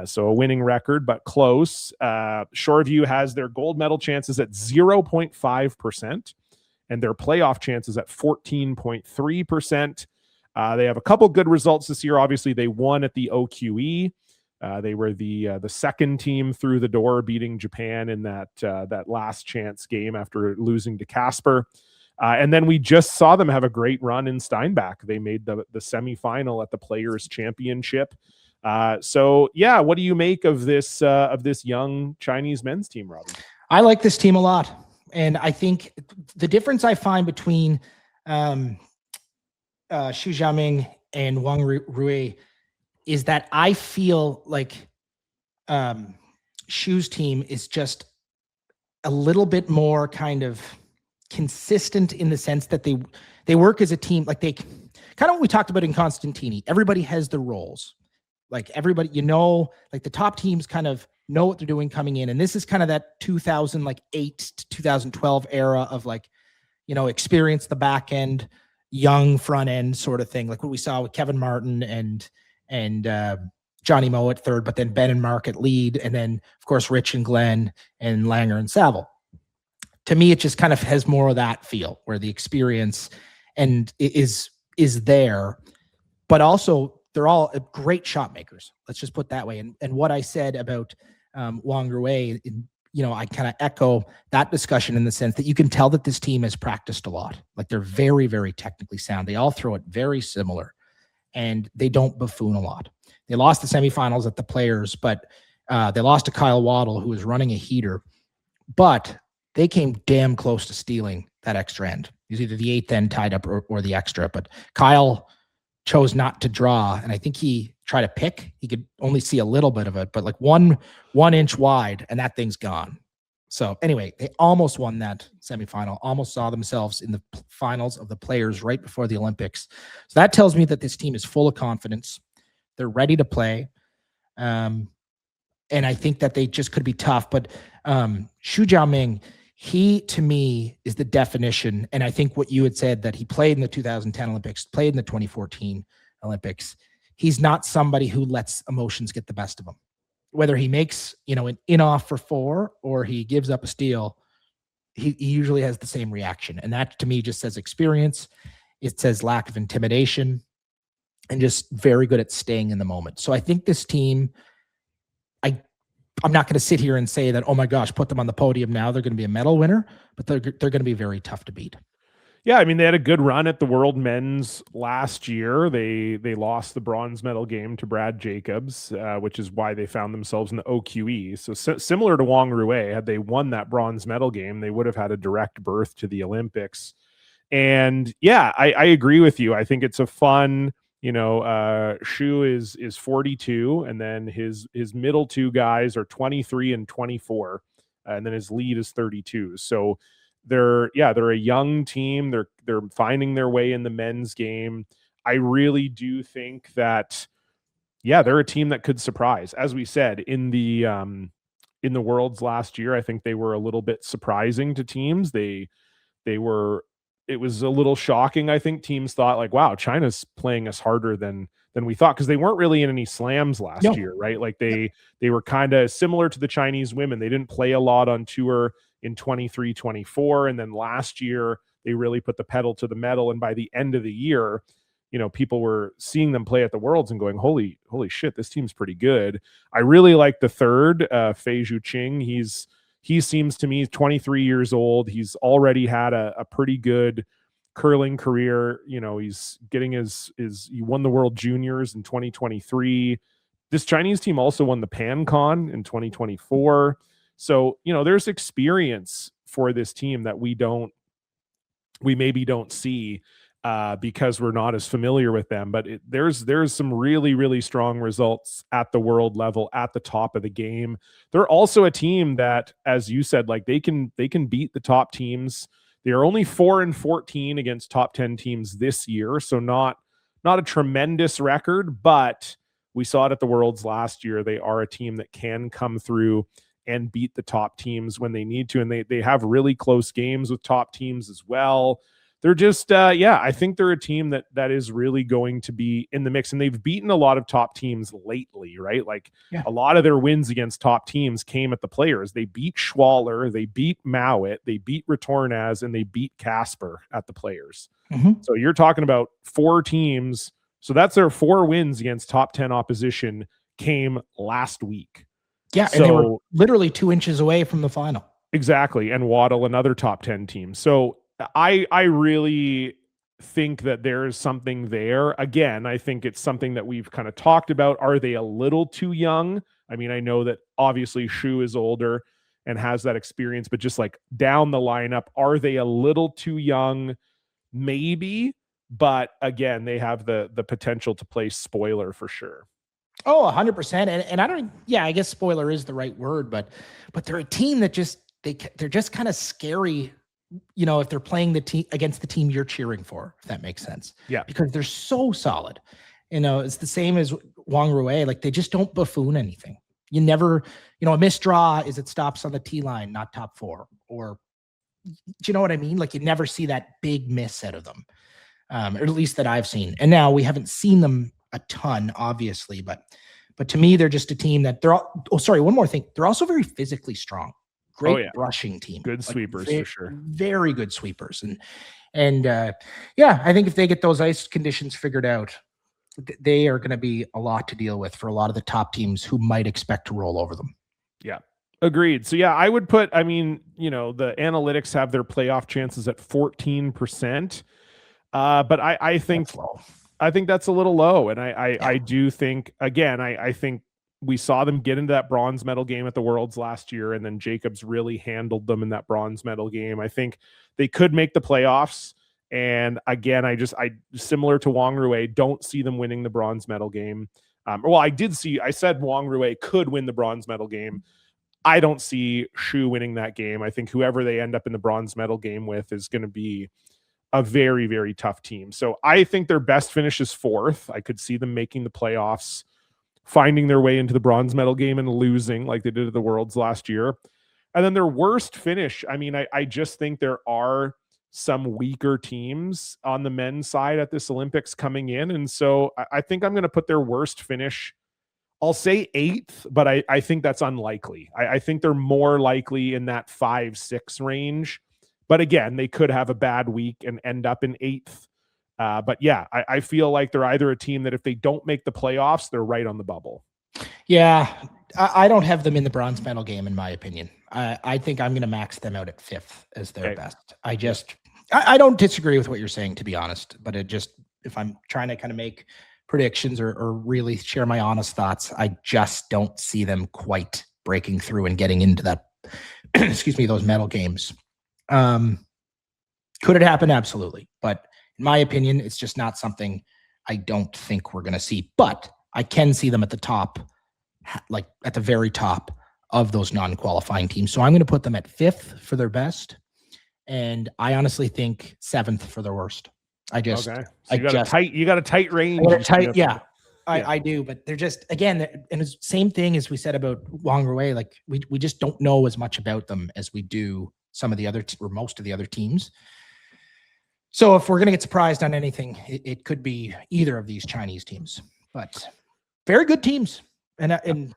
A: So a winning record, but close. Shoreview has their gold medal chances at 0.5% and their playoff chances at 14.3%. They have a couple good results this year. Obviously, they won at the OQE. They were the second team through the door, beating Japan in that last chance game after losing to Casper. And then we just saw them have a great run in Steinbach. They made the semifinal at the Players' Championship. So yeah, what do you make of this young Chinese men's team, Robbie?
B: I like this team a lot, and I think the difference I find between Xu Xiaoming and Wang Rui is that I feel like Xu's team is just a little bit more kind of consistent in the sense that they work as a team. Like they kind of what we talked about in Constantini. Everybody has their roles. Like everybody, like the top teams kind of know what they're doing coming in. And this is kind of that 2008 to 2012 era of experience the back end, young front end sort of thing. Like what we saw with Kevin Martin and Johnny Moe at third, but then Ben and Mark at lead. And then of course, Rich and Glenn and Langer and Saville. To me, it just kind of has more of that feel where the experience and is there, but also they're all great shot makers. Let's just put that way. And what I said about Wang Rui, I kind of echo that discussion in the sense that you can tell that this team has practiced a lot. Like they're very, very technically sound. They all throw it very similar, and they don't buffoon a lot. They lost the semifinals at the Players, but they lost to Kyle Waddle, who was running a heater. But they came damn close to stealing that extra end. It was either the 8th end tied up or the extra. But Kyle chose not to draw, and I think he try to pick. He could only see a little bit of it, but like one inch wide, and that thing's gone. So anyway, they almost won that semifinal, almost saw themselves in the finals of the Players right before the Olympics. So that tells me that this team is full of confidence. They're ready to play. And I think that they just could be tough. But Xu Jiaming, he, to me, is the definition. And I think what you had said, that he played in the 2010 Olympics, played in the 2014 Olympics. He's not somebody who lets emotions get the best of him. Whether he makes, an in-off for 4 or he gives up a steal, he usually has the same reaction. And that, to me, just says experience. It says lack of intimidation and just very good at staying in the moment. So I think this team, I'm not going to sit here and say that, oh my gosh, put them on the podium now, they're going to be a medal winner, but they're going to be very tough to beat.
A: Yeah, I mean, they had a good run at the World Men's last year. They lost the bronze medal game to Brad Jacobs, which is why they found themselves in the OQE. So similar to Wang Rui, had they won that bronze medal game, they would have had a direct berth to the Olympics. And yeah, I agree with you. I think it's a fun, Xu is 42, and then his middle 2 guys are 23 and 24, and then his lead is 32. So they're a young team. They're finding their way in the men's game. I really do think that, they're a team that could surprise. As we said in the Worlds last year, I think they were a little bit surprising to teams. It was a little shocking. I think teams thought like, wow, China's playing us harder than we thought, because they weren't really in any slams last year, right? Like they were kind of similar to the Chinese women. They didn't play a lot on tour in 23, 24. And then last year, they really put the pedal to the metal. And by the end of the year, people were seeing them play at the Worlds and going, holy shit, this team's pretty good. I really like the third, Fei Zhuqing. He seems to me 23 years old. He's already had a pretty good curling career. He's getting he won the World Juniors in 2023. This Chinese team also won the PanCon in 2024. So, there's experience for this team that we maybe don't see because we're not as familiar with them. But there's some really, really strong results at the world level, at the top of the game. They're also a team that, as you said, like they can beat the top teams. They are only 4-14 against top 10 teams this year, so not a tremendous record, but we saw it at the Worlds last year. They are a team that can come through and beat the top teams when they need to, and they have really close games with top teams as well. They're just, I think they're a team that is really going to be in the mix, and they've beaten a lot of top teams lately, right? Like a lot of their wins against top teams came at the Players. They beat Schwaller, they beat Mowat, they beat Retornaz, and they beat Casper at the Players.
B: Mm-hmm.
A: So you're talking about 4 teams. So that's their 4 wins against top 10 opposition came last week.
B: Yeah, and they were literally 2 inches away from the final.
A: Exactly, and Waddle, another top 10 team. So I really think that there is something there. Again, I think it's something that we've kind of talked about. Are they a little too young? I mean, I know that obviously Xu is older and has that experience, but just like down the lineup, are they a little too young? Maybe, but again, they have the potential to play spoiler for sure.
B: Oh, 100%. And I guess spoiler is the right word, but they're a team that they're just kind of scary, if they're playing the team against the team you're cheering for, if that makes sense.
A: Yeah.
B: Because they're so solid. It's the same as Wang Rui. Like they just don't buffoon anything. You never, a missed draw is it stops on the T line, not top 4. Or, do you know what I mean? Like you never see that big miss out of them, or at least that I've seen. And now we haven't seen them a ton, obviously, but to me, they're just a team that one more thing. They're also very physically strong. Great brushing team.
A: Good sweepers for sure.
B: Very good sweepers. And I think if they get those ice conditions figured out, they are going to be a lot to deal with for a lot of the top teams who might expect to roll over them.
A: Yeah. Agreed. So I would put, the analytics have their playoff chances at 14%. But I think that's low. I think that's a little low. And I do think, again, I think we saw them get into that bronze medal game at the Worlds last year, and then Jacobs really handled them in that bronze medal game. I think they could make the playoffs. And again, I similar to Wang Rui, don't see them winning the bronze medal game. Well, I said Wang Rui could win the bronze medal game. I don't see Shu winning that game. I think whoever they end up in the bronze medal game with is going to be a very, very tough team. So I think their best finish is 4th. I could see them making the playoffs, finding their way into the bronze medal game and losing like they did at the Worlds last year. And then their worst finish, I mean, I just think there are some weaker teams on the men's side at this Olympics coming in. And so I think I'm going to put their worst finish, I'll say 8th, but I think that's unlikely. I think they're more likely in that 5-6 range. But again, they could have a bad week and end up in 8th. But yeah, I feel like they're either a team that if they don't make the playoffs, they're right on the bubble.
B: Yeah, I don't have them in the bronze medal game, in my opinion. I think I'm going to max them out at 5th as their best. I don't disagree with what you're saying, to be honest, but if I'm trying to kind of make predictions or really share my honest thoughts, I just don't see them quite breaking through and getting into that, excuse me, those medal games. Could it happen? Absolutely. But in my opinion, it's just not something I don't think we're going to see, but I can see them at the top, like at the very top of those non-qualifying teams. So I'm going to put them at 5th for their best. And I honestly think 7th for their worst. So you got a tight range. I do, but they're just, again, and it's same thing as we said about Wang Rui. Like we just don't know as much about them as we do some of the other or most of the other teams. So if we're going to get surprised on anything, it could be either of these Chinese teams, but very good teams. And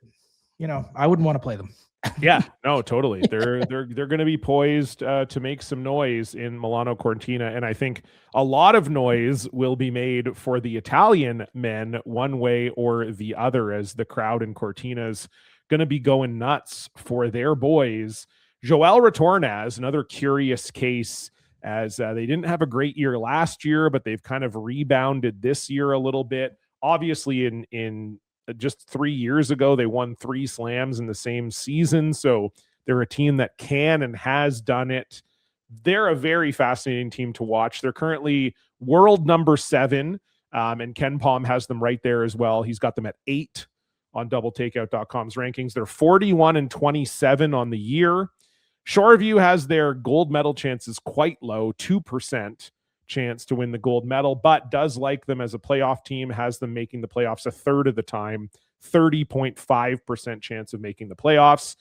B: you know, I wouldn't want to play them.
A: Yeah, no, totally. They're going to be poised to make some noise in Milano Cortina, and I think a lot of noise will be made for the Italian men one way or the other, as the crowd in Cortina is going to be going nuts for their boys. Joel Retornaz, another curious case, as they didn't have a great year last year, but they've kind of rebounded this year a little bit. Obviously, in just 3 years ago, they won 3 slams in the same season. So they're a team that can and has done it. They're a very fascinating team to watch. They're currently world number 7. And Ken Palm has them right there as well. He's got them at 8 on doubletakeout.com's rankings. They're 41-27 on the year. Shoreview has their gold medal chances quite low, 2% chance to win the gold medal, but does like them as a playoff team, has them making the playoffs a third of the time, 30.5% chance of making the playoffs.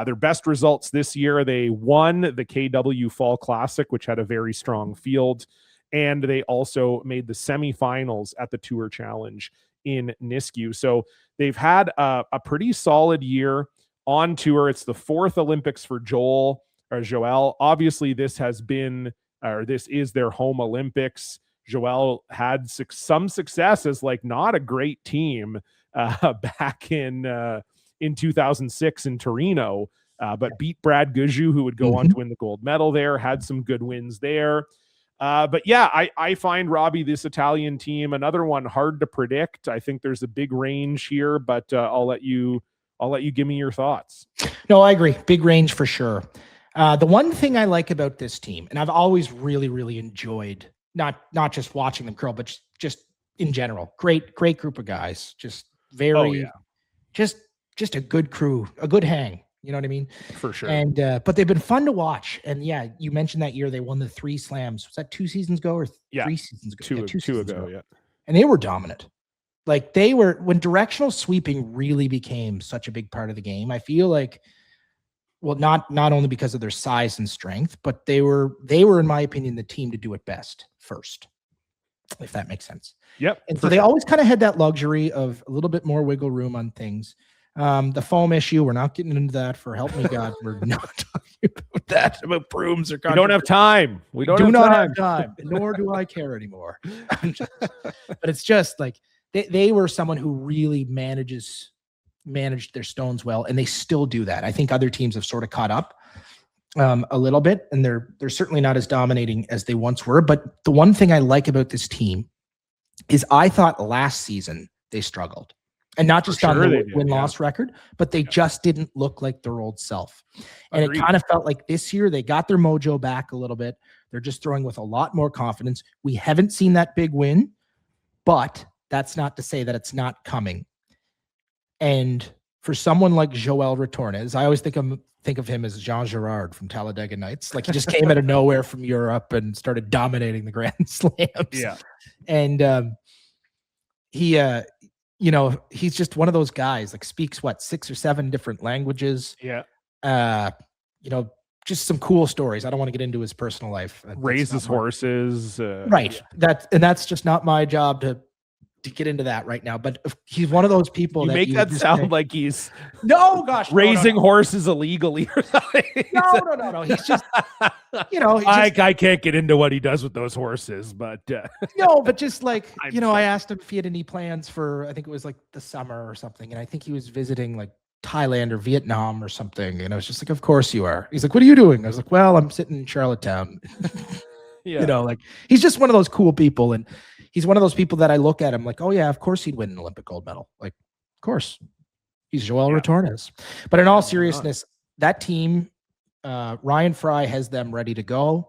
A: Their best results this year, they won the KW Fall Classic, which had a very strong field, and they also made the semifinals at the Tour Challenge in Nisku. So they've had a pretty solid year on tour. It's the 4th Olympics for Joel. Obviously, this is their home Olympics. Joel had some success as like not a great team back in 2006 in Torino, but beat Brad Guju, who would go on to win the gold medal there, had some good wins there. But yeah, I find, Robbie, this Italian team, another one hard to predict. I think there's a big range here, but I'll let you give me your thoughts.
B: No, I agree. Big range for sure. The one thing I like about this team, and I've always really, really enjoyed not just watching them curl, but just in general, great group of guys, just very, just a good crew, a good hang. You know what I mean?
A: For sure.
B: And but they've been fun to watch. And yeah, you mentioned that year they won the 3 slams. Was that 2 seasons ago or 3 seasons ago? 2 seasons ago. Yeah. And they were dominant. Like they were, when directional sweeping really became such a big part of the game, I feel like, well, not only because of their size and strength, but they were, in my opinion, the team to do it best first, if that makes sense.
A: Yep.
B: And so they always kind of had that luxury of a little bit more wiggle room on things. The foam issue, we're not getting into that, for help me God. We're not talking about that, about brooms or
A: we don't have time. We do
B: not have time, nor do I care anymore. But it's just like they were someone who really managed their stones well, and they still do that. I think other teams have sort of caught up a little bit, and they're certainly not as dominating as they once were. But the one thing I like about this team is I thought last season they struggled, and not just on the win-loss record, but they just didn't look like their old self. And it kind of felt like this year they got their mojo back a little bit. They're just throwing with a lot more confidence. We haven't seen that big win, but that's not to say that it's not coming. And for someone like Joel Retornaz, I always think of him as Jean Girard from Talladega Nights. Like he just came out of nowhere from Europe and started dominating the Grand Slams.
A: Yeah.
B: And he he's just one of those guys, like speaks 6 or 7 different languages.
A: Yeah.
B: Just some cool stories. I don't want to get into his personal life.
A: Raises horses.
B: Right.
A: Yeah.
B: That's just not my job to get into that right now. But he's one of those people
A: that make that sound like he's raising horses illegally or something.
B: No. He's just,
A: I can't get into what he does with those horses, but
B: no, but just like, I asked him if he had any plans for, I think it was like the summer or something. And I think he was visiting like Thailand or Vietnam or something. And I was just like, of course you are. He's like, what are you doing? I was like, well, I'm sitting in Charlottetown.
A: Yeah.
B: He's just one of those cool people. And he's one of those people that I look at him like, oh yeah, of course he'd win an Olympic gold medal. Like, of course. He's Joel Retornaz. But in all seriousness, that team, Ryan Fry has them ready to go.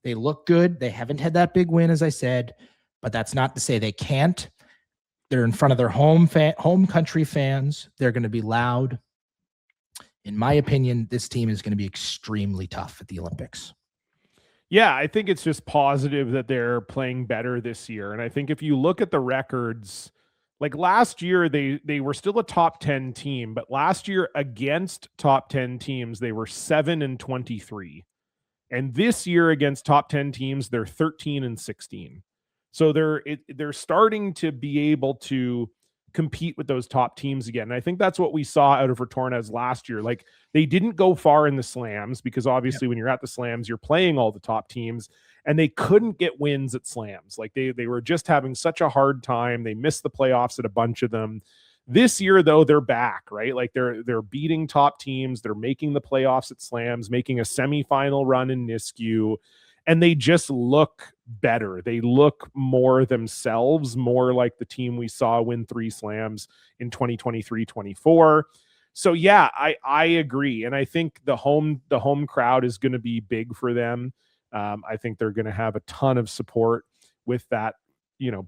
B: They look good. They haven't had that big win, as I said, but that's not to say they can't. They're in front of their home country fans. They're going to be loud. In my opinion, this team is going to be extremely tough at the Olympics.
A: Yeah, I think it's just positive that they're playing better this year. And I think if you look at the records, like last year, they were still a top 10 team, but last year against top 10 teams, they were 7-23. And this year against top 10 teams, they're 13-16. So they're starting to be able to compete with those top teams again. And I think that's what we saw out of Retornaz last year. Like they didn't go far in the slams because obviously when you're at the slams, you're playing all the top teams, and they couldn't get wins at slams. Like they were just having such a hard time. They missed the playoffs at a bunch of them. This year, though, they're back, right? Like they're beating top teams. They're making the playoffs at slams, making a semifinal run in Nisku, and they just look better. They look more themselves, more like the team we saw win 3 slams in 2023-24. So yeah, I agree. And I think the home crowd is going to be big for them. I think they're going to have a ton of support with that,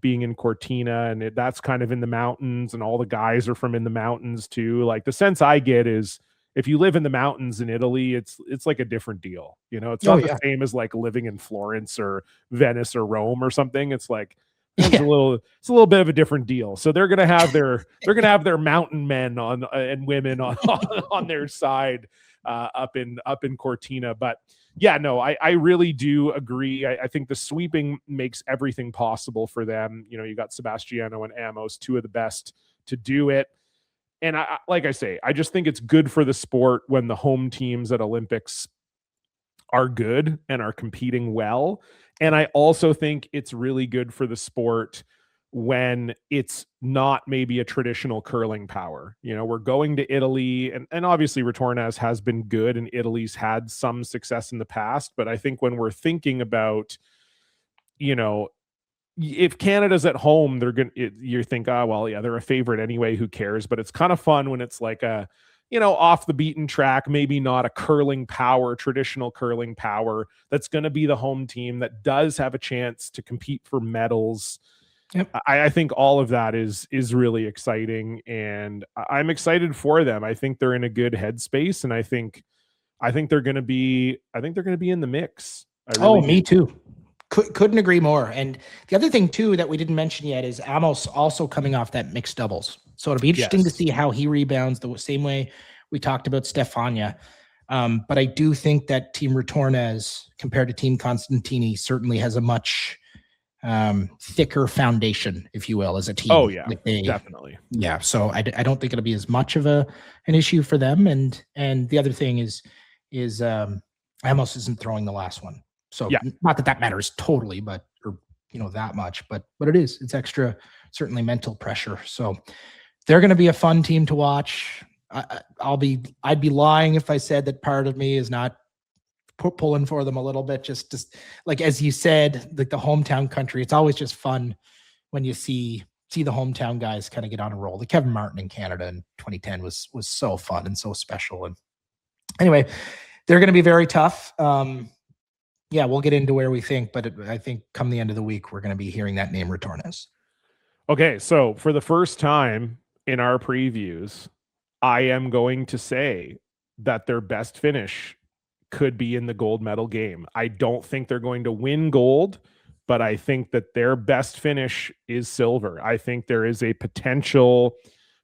A: being in Cortina, and that's kind of in the mountains, and all the guys are from in the mountains too. Like the sense I get is if you live in the mountains in Italy, it's like a different deal. It's not the same as like living in Florence or Venice or Rome or something. It's like it's a little bit of a different deal. So they're gonna have their mountain men and women on their side up in Cortina. But yeah, no, I really do agree. I think the sweeping makes everything possible for them. You got Sebastiano and Amos, 2 of the best to do it. And like I say, I just think it's good for the sport when the home teams at Olympics are good and are competing well. And I also think it's really good for the sport when it's not maybe a traditional curling power. We're going to Italy, and obviously Retornaz has been good and Italy's had some success in the past. But I think when we're thinking about, if Canada's at home, you think, oh, well, yeah, they're a favorite anyway, who cares? But it's kind of fun when it's like a, off the beaten track, maybe not a traditional curling power, that's going to be the home team that does have a chance to compete for medals.
B: Yep.
A: I think all of that is really exciting, and I'm excited for them. I think they're in a good headspace, and I think they're going to be in the mix.
B: Me too. Couldn't agree more. And the other thing too that we didn't mention yet is Amos also coming off that mixed doubles. So it'll be interesting to see how he rebounds the same way we talked about Stefania. But I do think that Team Retornaz compared to Team Constantini certainly has a much thicker foundation, if you will, as a team.
A: Oh yeah, definitely.
B: Yeah. So I don't think it'll be as much of an issue for them. And the other thing is Amos isn't throwing the last one. So not that matters totally, but that much, but it's extra, certainly mental pressure. So they're going to be a fun team to watch. I'd be lying if I said that part of me is not pulling for them a little bit. Just like, as you said, like the hometown country, it's always just fun when you see the hometown guys kind of get on a roll. The Kevin Martin in Canada in 2010 was so fun and so special. And anyway, they're going to be very tough. Yeah, we'll get into where we think, but I think come the end of the week, we're going to be hearing that name Retornaz.
A: Okay, so for the first time in our previews, I am going to say that their best finish could be in the gold medal game. I don't think they're going to win gold, but I think that their best finish is silver. I think there is a potential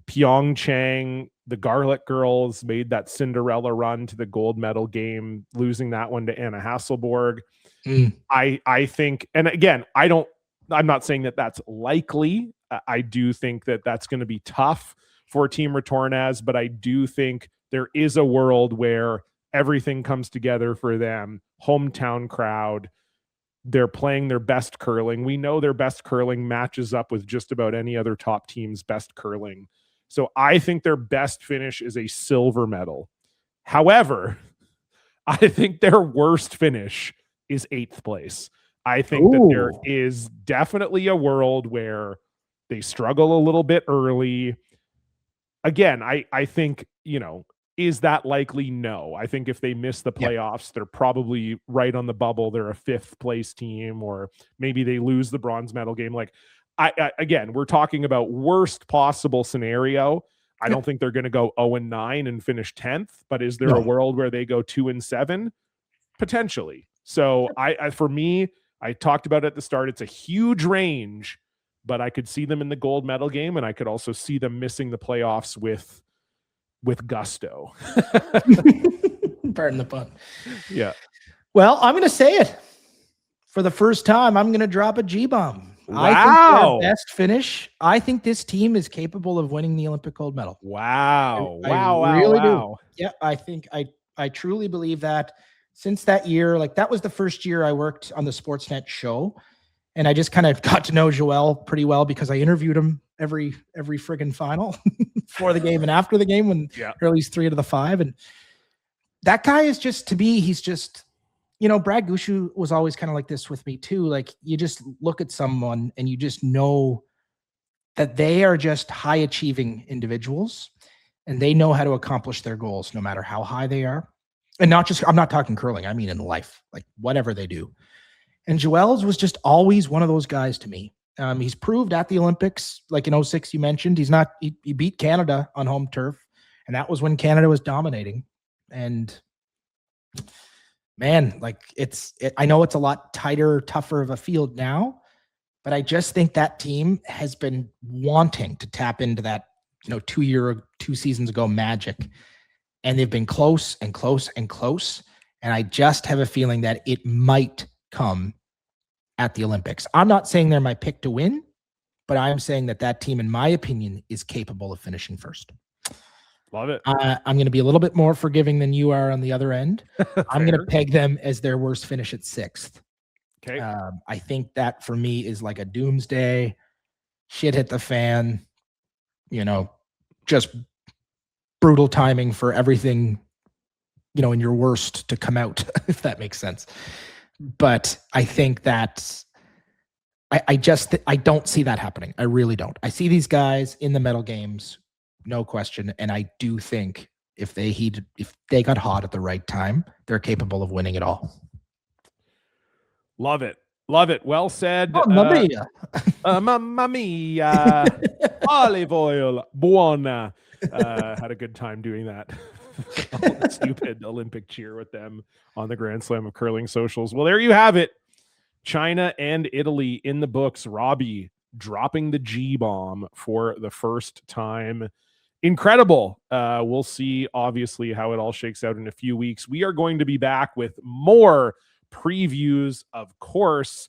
A: Pyeongchang. The Garlic Girls made that Cinderella run to the gold medal game, losing that one to Anna Hasselborg. I think, and again, I'm not saying that that's likely. I do think that that's going to be tough for Team Retornaz, but I do think there is a world where everything comes together for them. Hometown crowd. They're playing their best curling. We know their best curling matches up with just about any other top team's best curling. So I think their best finish is a silver medal. However, I think their worst finish is 8th place. I think that there is definitely a world where they struggle a little bit early. Again, I think, is that likely? No. I think if they miss the playoffs, they're probably right on the bubble. They're a 5th place team, or maybe they lose the bronze medal game. Like, again, we're talking about worst possible scenario. I don't think they're going to go 0-9 and finish 10th, but is there a world where they go 2-7? Potentially. So for me, I talked about it at the start. It's a huge range, but I could see them in the gold medal game, and I could also see them missing the playoffs with gusto.
B: Pardon the pun.
A: Yeah.
B: Well, I'm going to say it. For the first time, I'm going to drop a G-bomb.
A: Wow.
B: I think their best finish. I think this team is capable of winning the Olympic gold medal.
A: Wow.
B: I really do. Yeah, I think I truly believe that. Since that year, like that was the first year I worked on the Sportsnet show, and I just kind of got to know Joel pretty well because I interviewed him every friggin' final before the game and after the game when Hurley's 3 out of the 5. And that guy is just, to me, he's just, Brad Gushu was always kind of like this with me too. Like, you just look at someone and you just know that they are just high achieving individuals and they know how to accomplish their goals no matter how high they are. And not just, I'm not talking curling, I mean in life, like whatever they do. And Joel's was just always one of those guys to me. He's proved at the Olympics, like in 2006 you mentioned, he beat Canada on home turf, and that was when Canada was dominating. And man, like I know it's a lot tighter, tougher of a field now, but I just think that team has been wanting to tap into that, 2 seasons ago magic. And they've been close and close and close. And I just have a feeling that it might come at the Olympics. I'm not saying they're my pick to win, but I'm saying that team, in my opinion, is capable of finishing first.
A: Love it.
B: I'm going to be a little bit more forgiving than you are on the other end. I'm going to peg them as their worst finish at 6th.
A: Okay.
B: I think that for me is like a doomsday, shit hit the fan, just brutal timing for everything, in your worst to come out, if that makes sense. But I think that I don't see that happening. I really don't. I see these guys in the medal games, no question. And I do think if they got hot at the right time, they're capable of winning it all. Love it.
A: Love it. Well said.
B: Oh, mamma mia.
A: Mamma mia. Olive oil. Buona. Had a good time doing that. Stupid Olympic cheer with them on the Grand Slam of Curling socials. Well, there you have it. China and Italy in the books. Robbie dropping the G-bomb for the first time. Incredible. We'll see, obviously, how it all shakes out in a few weeks. We are going to be back with more previews, of course.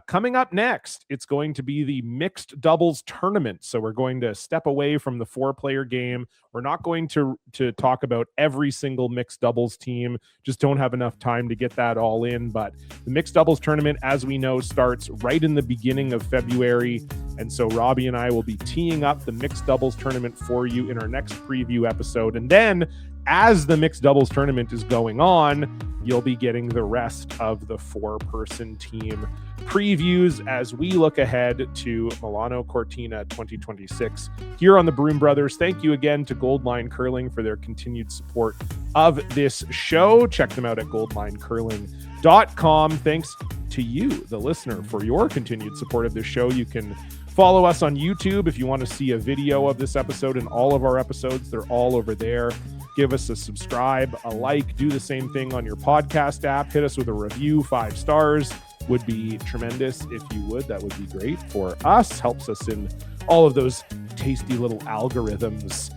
A: Coming up next, it's going to be the mixed doubles tournament. So we're going to step away from the 4-player game. We're not going to talk about every single mixed doubles team. Just don't have enough time to get that all in. But the mixed doubles tournament, as we know, starts right in the beginning of February. And so Robbie and I will be teeing up the mixed doubles tournament for you in our next preview episode. And then as the mixed doubles tournament is going on, you'll be getting the rest of the 4-person team previews as we look ahead to Milano Cortina 2026 here on the Broom Brothers. Thank you again to Goldline Curling for their continued support of this show. Check them out at goldlinecurling.com. Thanks to you, the listener, for your continued support of this show. You can Follow us on YouTube if you want to see a video of this episode and all of our episodes. They're all over there. Give us a subscribe, a like, do the same thing on your podcast app. Hit us with a review, 5 stars would be tremendous if you would. That would be great for us. Helps us in all of those tasty little algorithms.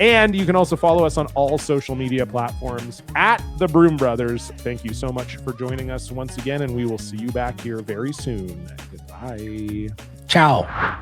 A: And you can also follow us on all social media platforms at the Broom Brothers. Thank you so much for joining us once again, and we will see you back here very soon. Goodbye.
B: Ciao.